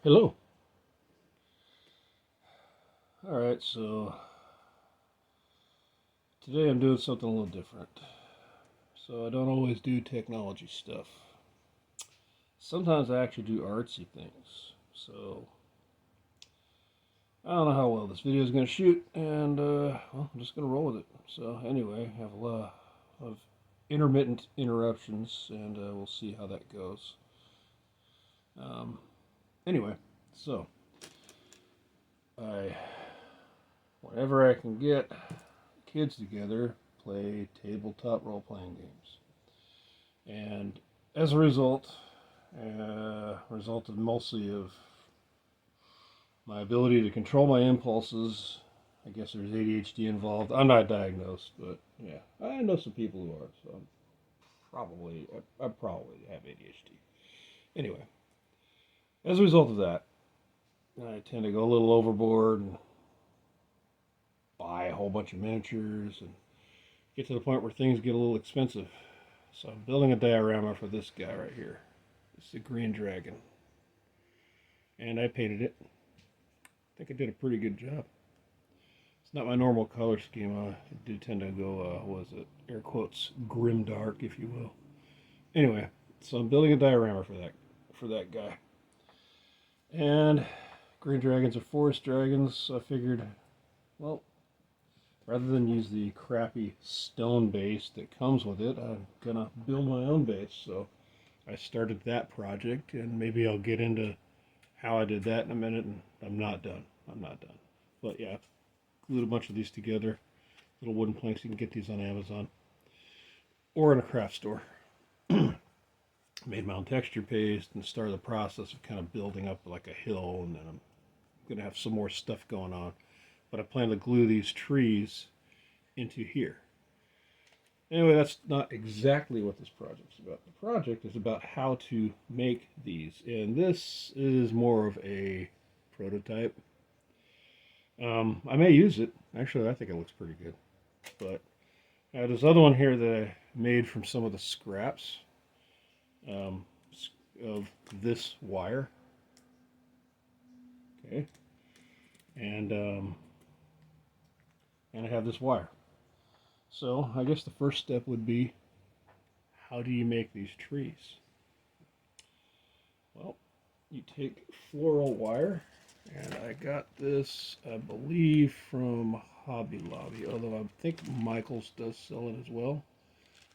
Hello. Alright, so today I'm doing something a little different. So I don't always do technology stuff. Sometimes I actually do artsy things. So I don't know how well this video is going to shoot, and well, I'm just going to roll with it. So anyway, I have a lot of intermittent interruptions, and we'll see how that goes. Um, anyway, so I, whenever I can get kids together, play tabletop role-playing games. And as a result, resulted mostly of my ability to control my impulses. I guess there's ADHD involved. I'm not diagnosed, but yeah, I know some people who are, so I probably have ADHD. Anyway, as a result of that, I tend to go a little overboard and buy a whole bunch of miniatures and get to the point where things get a little expensive. So I'm building a diorama for this guy right here. It's the green dragon. And I painted it. I think I did a pretty good job. It's not my normal color scheme. I do tend to go, what is it? Air quotes, grim dark, if you will. Anyway, so I'm building a diorama for that guy. And green dragons are forest dragons, so I figured, well, rather than use the crappy stone base that comes with it, I'm gonna build my own base. So I started that project, and maybe I'll get into how I did that in a minute. And I'm not done. I'm not done. But yeah, glued a bunch of these together. Little wooden planks. You can get these on Amazon or in a craft store. Made my own texture paste and started the process of kind of building up like a hill. And then I'm gonna have some more stuff going on. But I plan to glue these trees into here. Anyway, that's not exactly what this project's about. The project is about how to make these, and this is more of a prototype. I may use it. Actually, I think it looks pretty good. But I have this other one here that I made from some of the scraps um, of this wire. Okay, and and I have this wire. So I guess the first step would be, how do you make these trees? Well, you take floral wire, and I got this, I believe, from Hobby Lobby, although I think Michaels does sell it as well.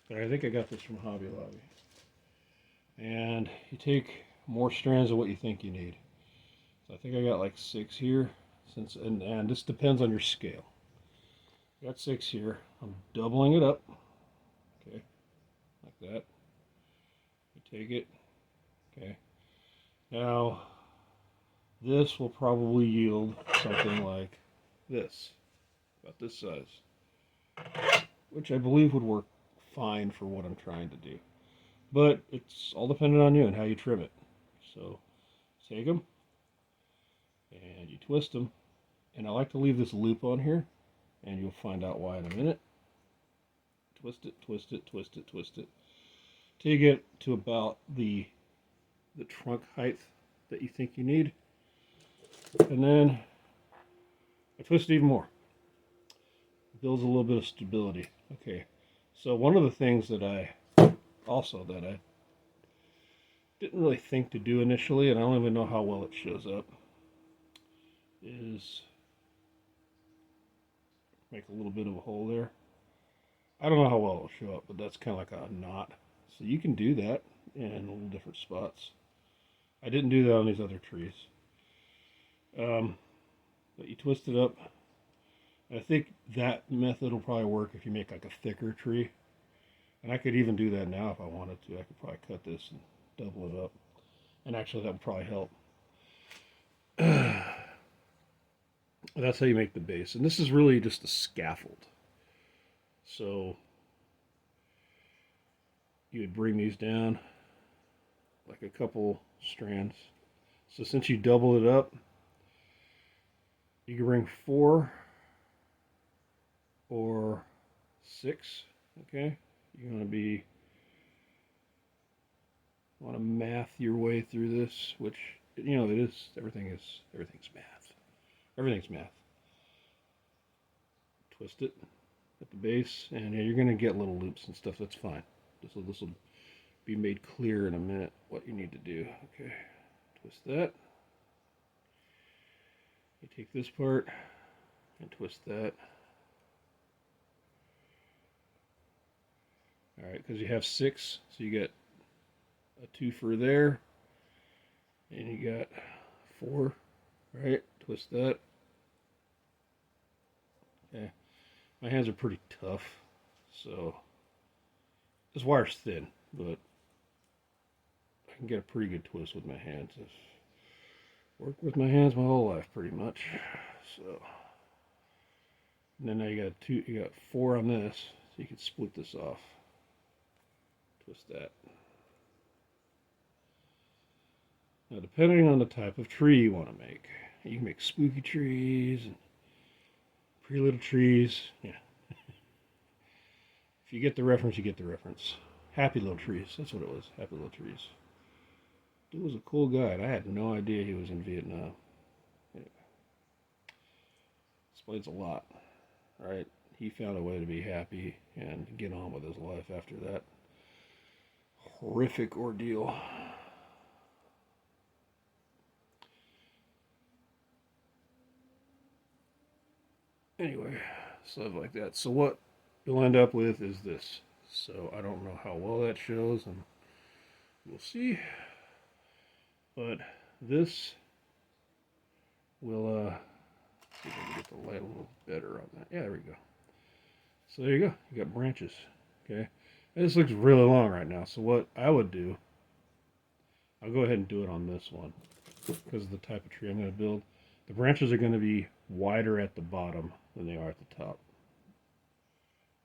But I think I got this from Hobby Lobby. And you take more strands of what you think you need. So I think I got like 6 here, and this depends on your scale. I got 6 here. I'm doubling it up. Okay, like that. You take it. Okay. Now this will probably yield something like this, about this size, which I believe would work fine for what I'm trying to do. But it's all dependent on you and how you trim it. So take them and you twist them. And I like to leave this loop on here, and you'll find out why in a minute. Twist it, twist it, twist it, twist it, till you get to about the trunk height that you think you need. And then I twist it even more. It builds a little bit of stability. Okay, so one of the things that I didn't really think to do initially, and I don't even know how well it shows up, is make a little bit of a hole there. I don't know how well it'll show up, but that's kind of like a knot. So you can do that in little different spots. I didn't do that on these other trees. But you twist it up. I think that method will probably work if you make like a thicker tree. And I could even do that now if I wanted to. I could probably cut this and double it up. And actually that would probably help. That's how you make the base. And this is really just a scaffold. So you would bring these down like a couple strands. So since you double it up, you can bring 4 or 6. Okay, you're going to want to math your way through this, which you know, it is, everything's math. Everything's math. Twist it at the base, and yeah, you're going to get little loops and stuff. That's fine. This will be made clear in a minute what you need to do. Okay, twist that. You take this part and twist that. All right, because you have 6, so you get a 2 for there, and you got 4. Right, twist that. Okay, my hands are pretty tough, so this wire's thin, but I can get a pretty good twist with my hands. I've worked with my hands my whole life, pretty much. So, and then now you got 4 on this, so you can split this off. Twist that. Now, depending on the type of tree you want to make, you can make spooky trees and pretty little trees. Yeah. If you get the reference, you get the reference. Happy little trees. That's what it was. Happy little trees. Dude was a cool guy, and I had no idea he was in Vietnam. Anyway, explains a lot. All right, he found a way to be happy and get on with his life after that horrific ordeal. Anyway, stuff like that. So what you'll end up with is this. So I don't know how well that shows, and we'll see. But this will, see if I can get the light a little better on that. Yeah, there we go. So there you go. You got branches. Okay. And this looks really long right now. So what I would do, I'll go ahead and do it on this one because of the type of tree I'm going to build. The branches are going to be wider at the bottom than they are at the top.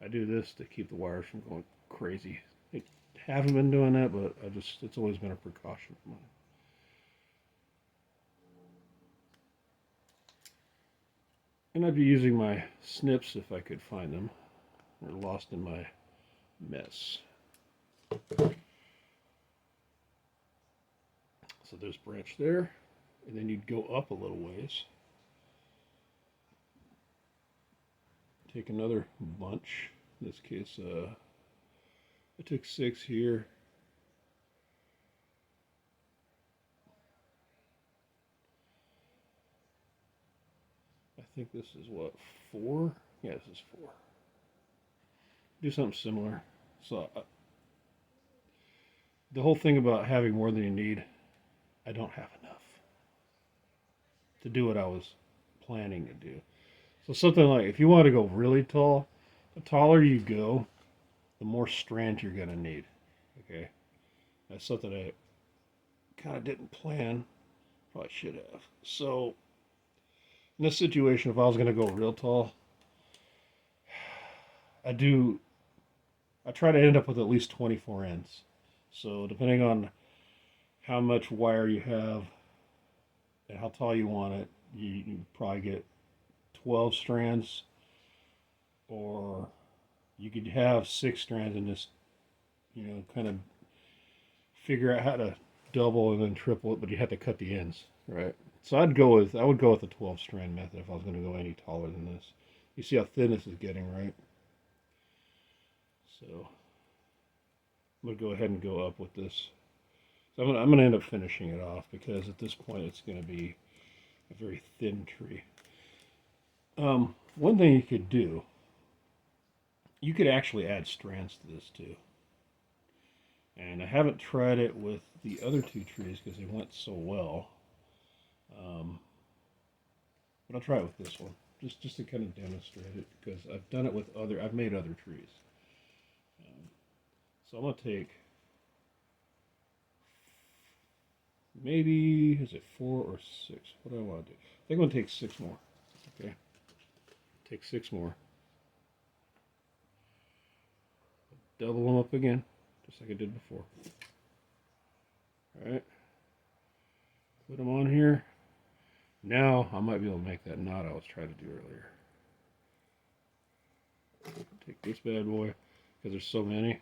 I do this to keep the wires from going crazy. I haven't been doing that, but it's always been a precaution for mine. And I'd be using my snips if I could find them. They're lost in my mess. So there's branch there, and then you'd go up a little ways. Take another bunch. In this case, I took 6 here. I think this is what, 4? Yeah, this is 4. Do something similar. So the whole thing about having more than you need, I don't have enough to do what I was planning to do. So something like, if you want to go really tall, the taller you go, the more strands you're going to need. Okay? That's something I kind of didn't plan. Probably should have. So in this situation, if I was going to go real tall, I try to end up with at least 24 ends. So depending on how much wire you have and how tall you want it, you probably get 12 strands, or you could have 6 strands and just, kind of figure out how to double and then triple it, but you have to cut the ends, right? So I would go with the 12 strand method if I was going to go any taller than this. You see how thin this is getting, right? So I'm going to go ahead and go up with this. So I'm going to end up finishing it off because at this point it's going to be a very thin tree. One thing you could do, you could actually add strands to this too. And I haven't tried it with the other 2 trees because they went so well. But I'll try it with this one, just to kind of demonstrate it, because I've done it with I've made other trees. So I'm going to take, maybe, is it 4 or 6? What do I want to do? I think I'm going to take 6 more. Okay. Take 6 more. Double them up again, just like I did before. Alright. Put them on here. Now I might be able to make that knot I was trying to do earlier. Take this bad boy, because there's so many.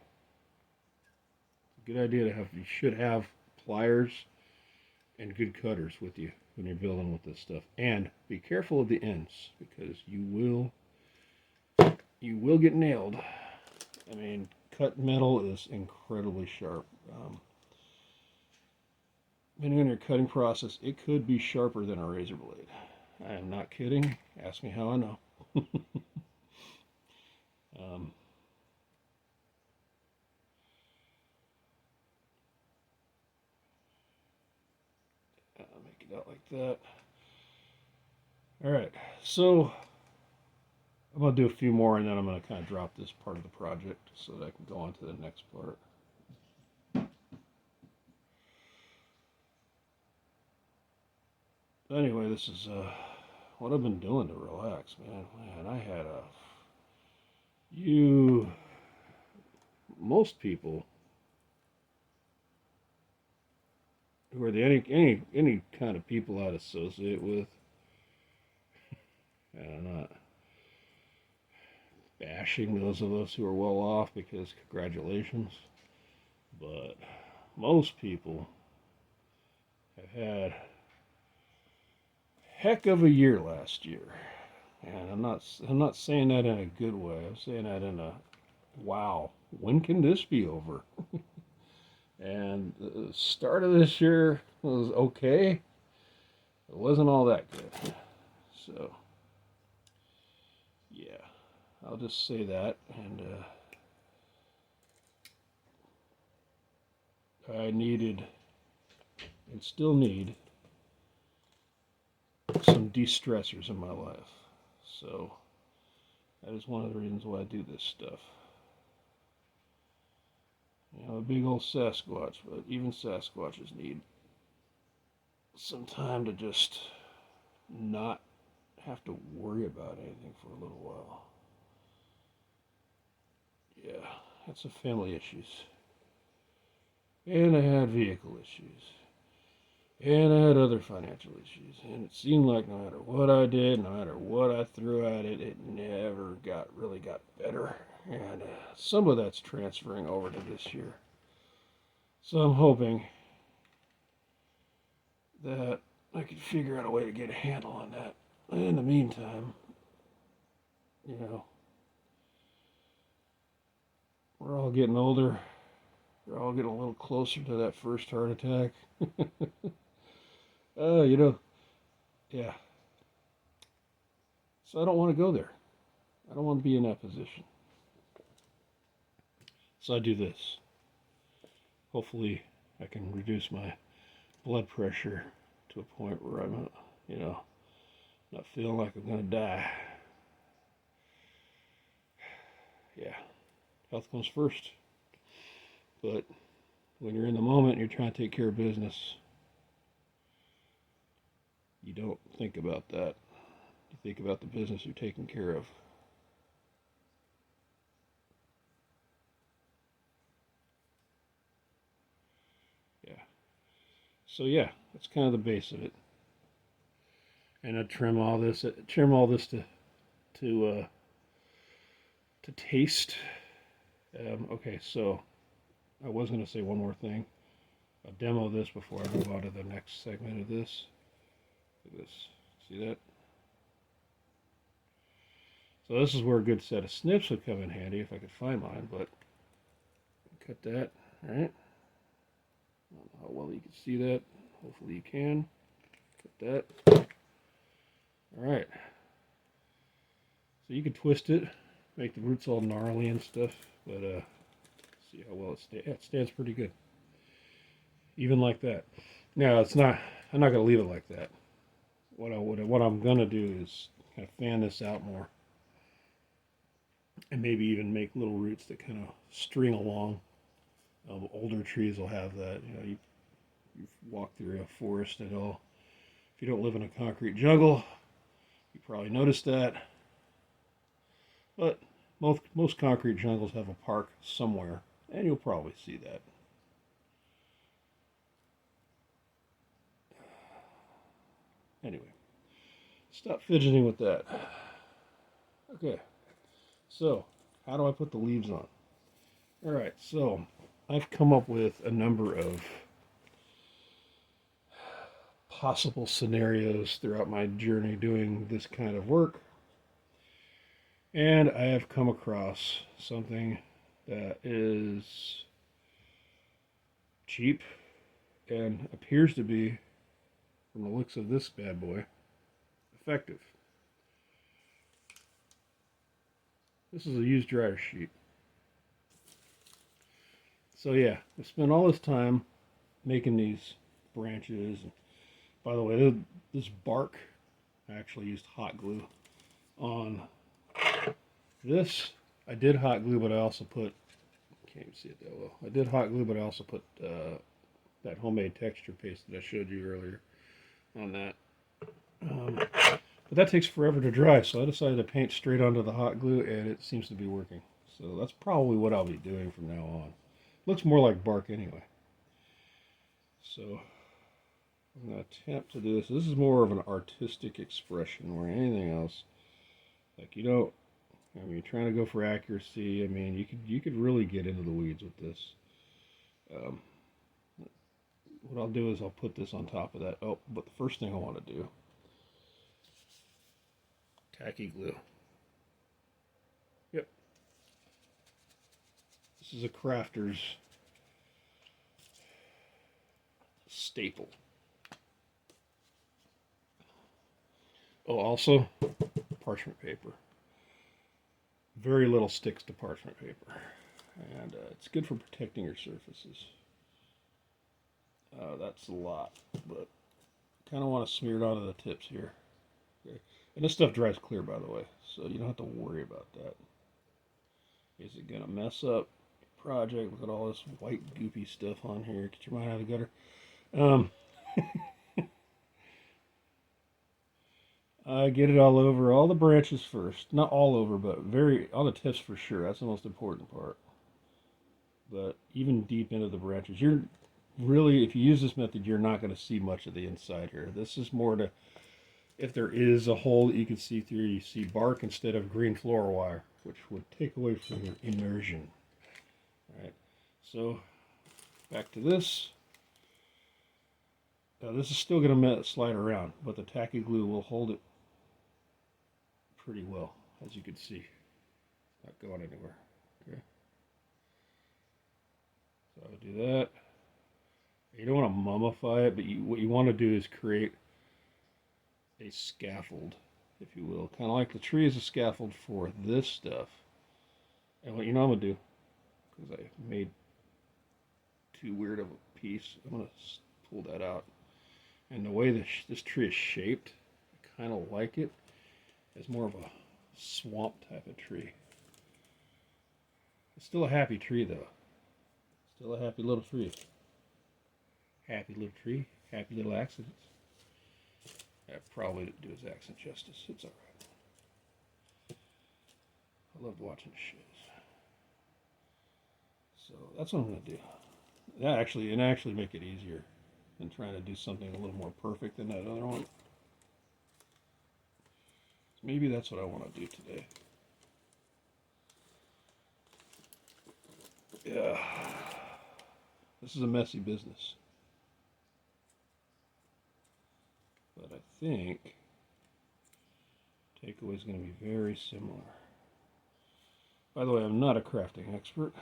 It's a good idea to have, you should have pliers and good cutters with you when you're building with this stuff. And be careful of the ends, because you will get nailed. I mean, cut metal is incredibly sharp. Depending on your cutting process, it could be sharper than a razor blade. I am not kidding. Ask me how I know. um, Make it out like that. All right, so I'm going to do a few more, and then I'm going to kind of drop this part of the project so that I can go on to the next part. Anyway, this is what I've been doing to relax, man. Man, I had most people who are any kind of people I'd associate with, and I'm not bashing those of us who are well off, because congratulations, but most people have had heck of a year last year. And I'm not saying that in a good way. I'm saying that in a, wow, when can this be over? And the start of this year was okay. It wasn't all that good. So, yeah, I'll just say that. And I needed, and still need, some de-stressors in my life. So that is one of the reasons why I do this stuff. You know, a big old Sasquatch, but even Sasquatches need some time to just not have to worry about anything for a little while. Yeah, had some family issues. And I had vehicle issues. And I had other financial issues. And it seemed like no matter what I did, no matter what I threw at it, it never really got better. And some of that's transferring over to this year. So I'm hoping that I could figure out a way to get a handle on that. In the meantime, you know, we're all getting older. We're all getting a little closer to that first heart attack. You know, yeah. So I don't want to go there. I don't want to be in that position. So I do this. Hopefully I can reduce my blood pressure to a point where I'm, you know, not feeling like I'm going to die. Yeah, health comes first. But when you're in the moment and you're trying to take care of business, you don't think about that. You think about the business you're taking care of. Yeah. So yeah, that's kind of the base of it. And I trim all this to taste. Okay, so I was going to say one more thing. I'll demo this before I move on to the next segment of this. Look at this. See that? So this is where a good set of snips would come in handy if I could find mine, but cut that, all right? I don't know how well you can see that. Hopefully you can. Cut that. All right. So you can twist it, make the roots all gnarly and stuff, but see how well it stands. Yeah, it stands pretty good. Even like that. Now it's not. I'm not gonna leave it like that. What I'm gonna do is kind of fan this out more, and maybe even make little roots that kind of string along. Older trees will have that. You know, you've walked through a forest at all. If you don't live in a concrete jungle, you probably noticed that. But most concrete jungles have a park somewhere, and you'll probably see that. Anyway, stop fidgeting with that. Okay, so how do I put the leaves on? All right, so I've come up with a number of possible scenarios throughout my journey doing this kind of work. And I have come across something that is cheap and appears to be, from the looks of this bad boy, effective. This is a used dryer sheet. So yeah, I spent all this time making these branches. By the way, this bark, I actually used hot glue on this. I did hot glue, but I also put, can't even see it that well. I did hot glue, but I also put that homemade texture paste that I showed you earlier on that. But that takes forever to dry, so I decided to paint straight onto the hot glue, and it seems to be working. So that's probably what I'll be doing from now on. Looks more like bark anyway. So I'm going to attempt to do this. This is more of an artistic expression where anything else, like, you know, I mean, you're trying to go for accuracy. I mean, you could really get into the weeds with this. What I'll do is I'll put this on top of that. Oh, but the first thing I want to do, tacky glue. Yep. This is a crafter's staple. Oh, also parchment paper. Very little sticks to parchment paper, and it's good for protecting your surfaces. That's a lot, but kind of want to smear it onto the tips here. Okay. And this stuff dries clear, by the way, so you don't have to worry about that. Is it going to mess up your project? Look at all this white goopy stuff on here. Get your mind out of the gutter. I get it all over, all the branches first. Not all over, but on the tips for sure. That's the most important part. But even deep into the branches, you're really, if you use this method, you're not going to see much of the inside here. This is more to, if there is a hole that you can see through, you see bark instead of green floral wire, which would take away from your immersion. All right, so back to this. Now this is still going to slide around, but the tacky glue will hold it pretty well, as you can see. It's not going anywhere. Okay. So I'll do that. You don't want to mummify it, but what you want to do is create a scaffold, if you will. Kind of like the tree is a scaffold for this stuff. And what you know I'm going to do, because I made too weird of a piece, I'm going to pull that out. And the way this tree is shaped, I kind of like it. It's more of a swamp type of tree. It's still a happy tree, though. Still a happy little tree. Happy little tree, happy little accidents. I probably didn't do his accent justice. It's all right. I loved watching shows. So that's what I'm going to do. That actually make it easier than trying to do something a little more perfect than that other one. Maybe that's what I want to do today. Yeah. This is a messy business. But I think takeaway is going to be very similar. By the way, I'm not a crafting expert.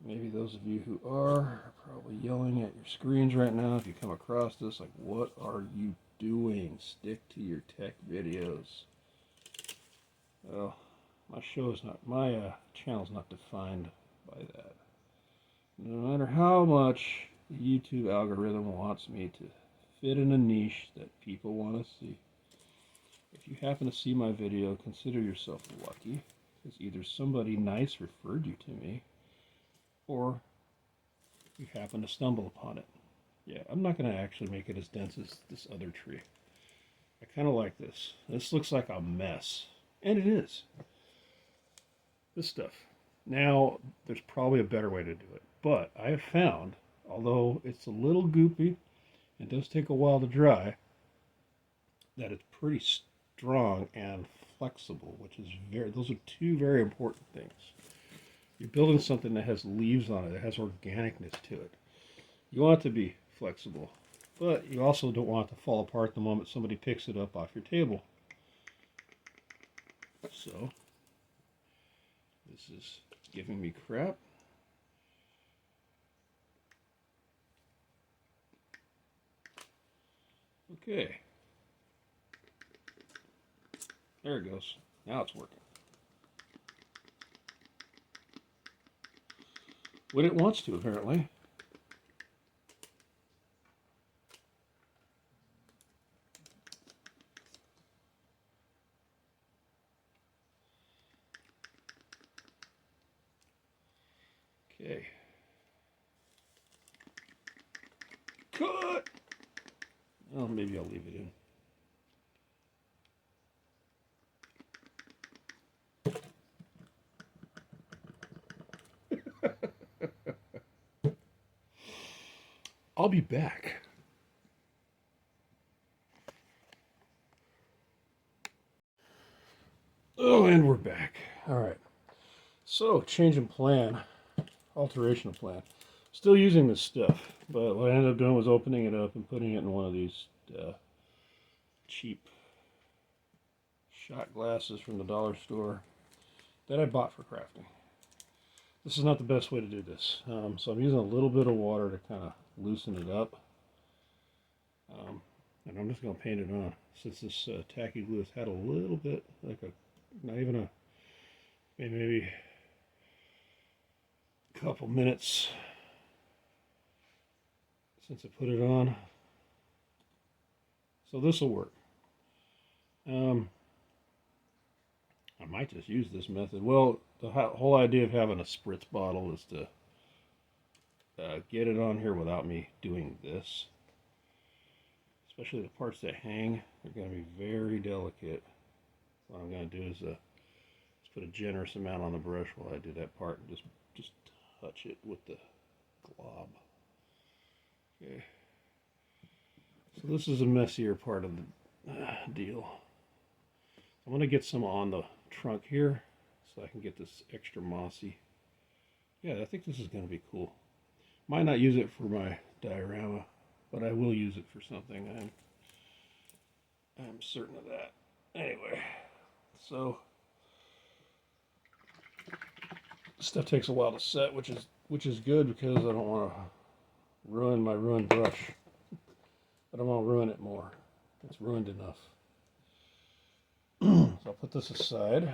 Maybe those of you who are probably yelling at your screens right now if you come across this, like, what are you doing? Stick to your tech videos. Well, my channel's not defined by that. No matter how much the YouTube algorithm wants me to fit in a niche that people want to see. If you happen to see my video, consider yourself lucky, because either somebody nice referred you to me, or you happen to stumble upon it. Yeah, I'm not going to actually make it as dense as this other tree. I kind of like this. This looks like a mess, and it is. This stuff. Now, there's probably a better way to do it, but I have found, although it's a little goopy, it does take a while to dry, that it's pretty strong and flexible, which is those are two very important things. You're building something that has leaves on it, that has organicness to it. You want it to be flexible. But you also don't want it to fall apart the moment somebody picks it up off your table. So, this is giving me crap. Okay. There it goes. Now it's working. When it wants to, apparently. Okay. Cut! Well, maybe I'll leave it in. I'll be back. Oh, and we're back. All right. So, change in plan, alteration of plan. Still using this stuff, but what I ended up doing was opening it up and putting it in one of these cheap shot glasses from the dollar store that I bought for crafting. This is not the best way to do this, so I'm using a little bit of water to kind of loosen it up, and I'm just going to paint it on. Since this tacky glue has had a little bit, like not even a, maybe a couple minutes since I put it on, so this will work. I might just use this method. Well, the whole idea of having a spritz bottle is to get it on here without me doing this. Especially the parts that hang, they're going to be very delicate. What I'm going to do is just put a generous amount on the brush while I do that part and just touch it with the glob. Okay. So this is a messier part of the deal. I'm going to get some on the trunk here so I can get this extra mossy. Yeah, I think this is going to be cool. Might not use it for my diorama, but I will use it for something. I'm certain of that. Anyway, so stuff takes a while to set, which is good because I don't want to ruin my ruined brush. I don't want to ruin it more. It's ruined enough. So I'll put this aside, and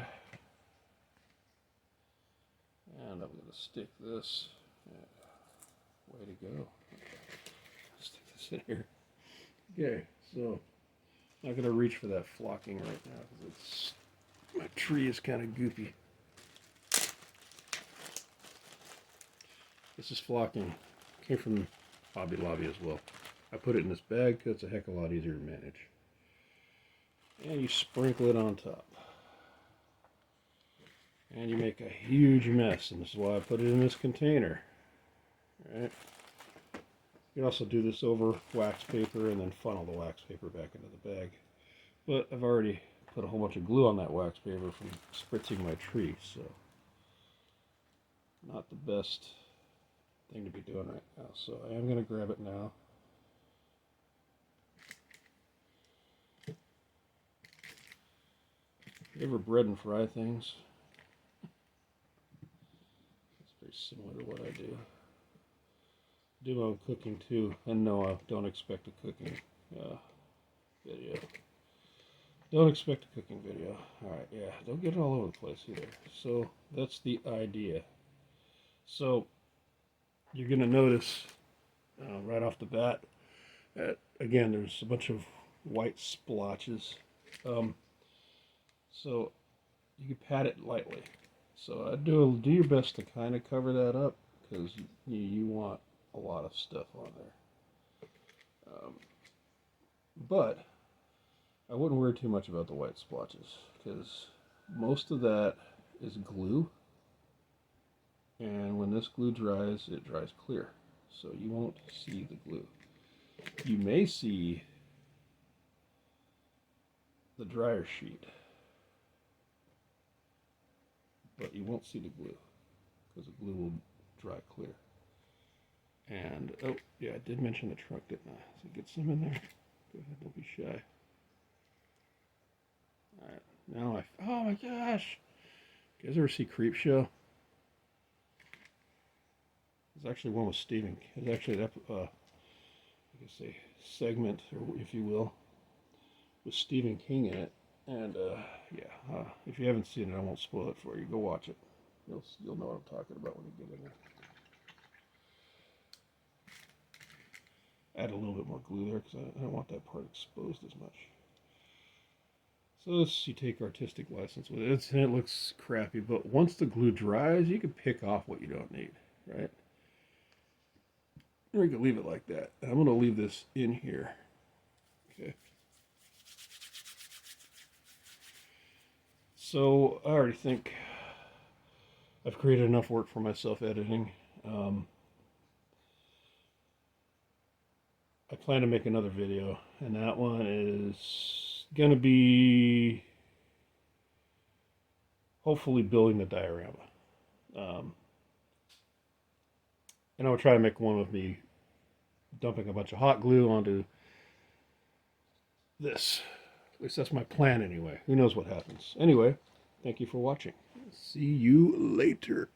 I'm going to stick this. Yeah, way to go! Stick this in here. Okay, so I'm not going to reach for that flocking right now because my tree is kind of goopy. This is flocking. Came from Hobby Lobby as well. I put it in this bag because it's a heck of a lot easier to manage. And you sprinkle it on top. And you make a huge mess, and this is why I put it in this container. All right. You can also do this over wax paper and then funnel the wax paper back into the bag. But I've already put a whole bunch of glue on that wax paper from spritzing my tree, so not the best thing to be doing right now. So I am going to grab it now. You ever bread and fry things? It's very similar to what I do. Do my own cooking too, and no, I don't expect a cooking video. Don't expect a cooking video. Alright, yeah, don't get it all over the place either. So, that's the idea. So, you're going to notice right off the bat that, again, there's a bunch of white splotches. So, you can pat it lightly. So, do your best to kind of cover that up, because you want a lot of stuff on there. But I wouldn't worry too much about the white splotches, because most of that is glue, and when this glue dries, it dries clear, so you won't see the glue. You may see the dryer sheet, but you won't see the glue, because the glue will dry clear. And, oh, yeah, I did mention the trunk, didn't I? So get some in there. Go ahead, don't be shy. Alright, now oh my gosh! You guys ever see Creepshow? There's actually one with Stephen. There's actually that, I guess a segment, or if you will, with Stephen King in it. And yeah, if you haven't seen it, I won't spoil it for you. Go watch it. You'll know what I'm talking about when you get in there. Add a little bit more glue there because I don't want that part exposed as much. So this, you take artistic license with it. And it looks crappy, but once the glue dries, you can pick off what you don't need, right? Or you can leave it like that. I'm going to leave this in here. Okay. So I already think I've created enough work for myself editing. I plan to make another video, and that one is going to be hopefully building the diorama. And I'll try to make one with me dumping a bunch of hot glue onto this. At least that's my plan anyway. Who knows what happens. Anyway, thank you for watching. See you later.